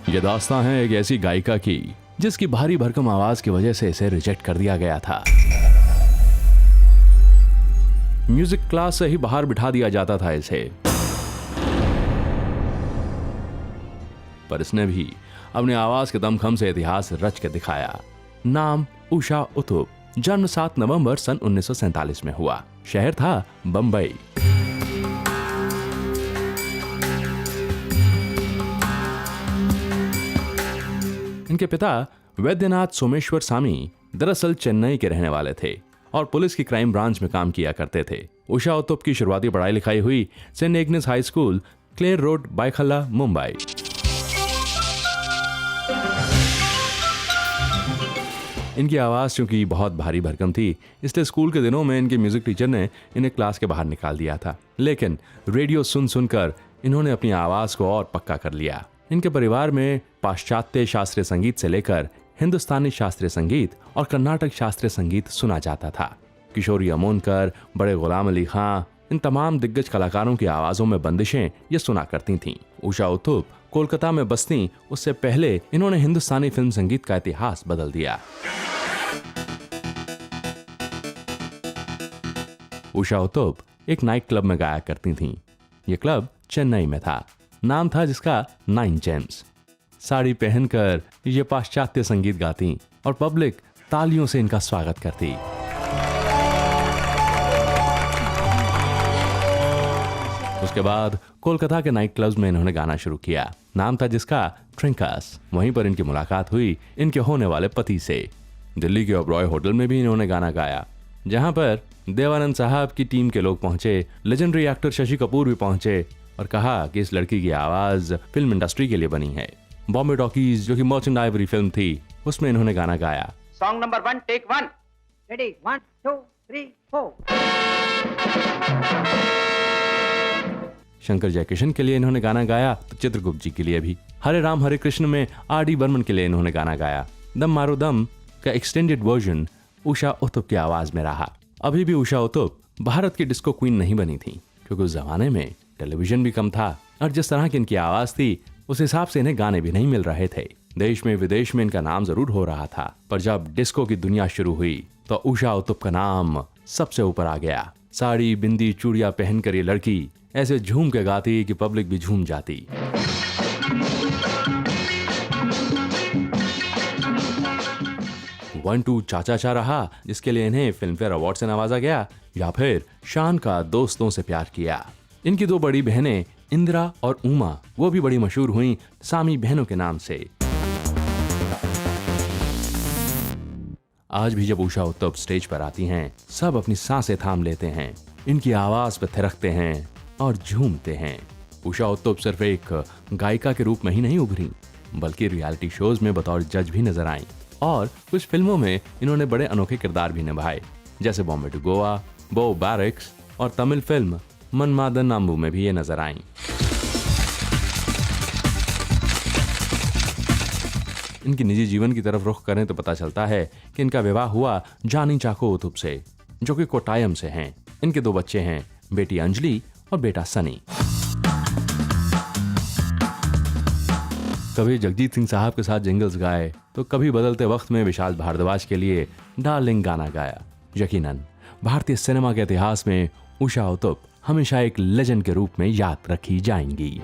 यह दास्तां है एक ऐसी गायिका की जिसकी भारी भरकम आवाज की वजह से इसे रिजेक्ट कर दिया गया था। म्यूजिक क्लास से ही बाहर बिठा दिया जाता था इसे, पर इसने भी अपनी आवाज के दमखम से इतिहास रच के दिखाया। नाम उषा उत्तुप, जन्म 7 नवंबर सन 1947 में हुआ। शहर था बंबई। इनके पिता वैद्यनाथ सोमेश्वर स्वामी दरअसल चेन्नई के रहने वाले थे और पुलिस की क्राइम ब्रांच में काम किया करते थे। उषा उत्तुप की शुरुआती पढ़ाई लिखाई हुई saint Agnes high school, Clare road, Byculla, Mumbai. इनकी आवाज चूंकि बहुत भारी भरकम थी, इसलिए स्कूल के दिनों में इनके म्यूजिक टीचर ने इन्हें क्लास के बाहर निकाल दिया था। लेकिन रेडियो सुन सुनकर इन्होंने अपनी आवाज को और पक्का कर लिया। इनके परिवार में पाश्चात्य शास्त्रीय संगीत से लेकर हिंदुस्तानी शास्त्रीय संगीत और कर्नाटक शास्त्रीय संगीत सुना जाता था। किशोरी अमोनकर, बड़े गुलाम अली खां, इन तमाम दिग्गज कलाकारों की आवाजों में बंदिशें ये सुना करती थीं। उषा उत्तुप कोलकाता में बसती उससे पहले इन्होंने हिंदुस्तानी फिल्म संगीत का इतिहास बदल दिया। उषा उत्तुप एक नाइट क्लब में गाया करती थीं। यह क्लब चेन्नई में था। नाम था जिसका 9 जेम्स। साड़ी पहनकर ये पाश्चात्य संगीत गाती और पब्लिक तालियों से इनका स्वागत करती। उसके बाद कोलकाता के नाइट क्लब्स में इन्होंने गाना शुरू किया। नाम था जिसका ट्रिंकस। वहीं पर इनकी मुलाकात हुई इनके होने वाले पति से। दिल्ली के ओबरॉय होटल में भी इन्होंने गाना गाया, जहां पर देवानंद साहब की टीम के लोग पहुंचे। लेजेंडरी एक्टर शशि कपूर भी पहुंचे और कहा कि इस लड़की की आवाज फिल्म इंडस्ट्री के लिए बनी है। बॉम्बे टॉकीज, जो कि मर्चेंट आइवरी फिल्म थी, उसमें इन्होंने गाना गाया। Song number 1, take 1, ready 1 2 3 4। Shankar Jaikishan के लिए इन्होंने गाना गाया, तो चित्रगुप्त जी के लिए भी। हरे राम हरे कृष्ण में आर.डी. बर्मन के लिए इन्होंने गाना गाया। दम मारो दम का एक्सटेंडेड वर्जन उषा उत्तुप की आवाज में रहा। अभी भी उषा उत्तुप भारत की डिस्को क्वीन नहीं बनी थी, क्योंकि उस जमाने में टेलीविजन भी कम था और जिस तरह की इनकी आवाज थी उस हिसाब से इन्हें गाने भी नहीं मिल रहे थे। देश में विदेश में इनका नाम जरूर हो रहा था, पर जब डिस्को की दुनिया शुरू हुई तो उषा उत्तुप का नाम सबसे ऊपर आ गया। साड़ी, बिंदी, चूड़ियां पहनकर ये लड़की ऐसे झूम के गाती कि पब्लिक भी झूम जाती। वन टू चाचा चा रहा, जिसके लिए इन्हें फिल्म फेयर अवार्ड से नवाजा गया, या फिर शान का दोस्तों से प्यार किया। इनकी 2 बड़ी बहनें इंदिरा और उमा, वो भी बड़ी मशहूर हुई सामी बहनों के नाम से। आज भी जब उषा उत्तुप स्टेज पर आती हैं, सब अपनी सांसें थाम लेते हैं, इनकी आवाज पर थिरकते हैं और झूमते हैं। उषा उत्तुप सिर्फ एक गायिका के रूप में ही नहीं उभरी, बल्कि रियलिटी शोज में बतौर जज भी नजर आईं और कुछ फिल्मों में इन्होंने बड़े अनोखे किरदार भी निभाए, जैसे बॉम्बे टू गोवा, बो बैरिक्स और तमिल फिल्म मनमादन नाम्बू में भी ये नजर आईं। इनकी निजी जीवन की तरफ रुख करें तो पता चलता है कि इनका विवाह हुआ जानी चाको उत्तुप से, जो कि कोटायम से हैं। इनके 2 बच्चे हैं, बेटी अंजलि और बेटा सनी। कभी जगजीत सिंह साहब के साथ जिंगल्स गाए, तो कभी बदलते वक्त में विशाल भारद्वाज के लिए डार्लिंग गाना गाया। यकीनन भारतीय सिनेमा के इतिहास में उषा उत्तुप हमेशा एक लेजेंड के रूप में याद रखी जाएंगी।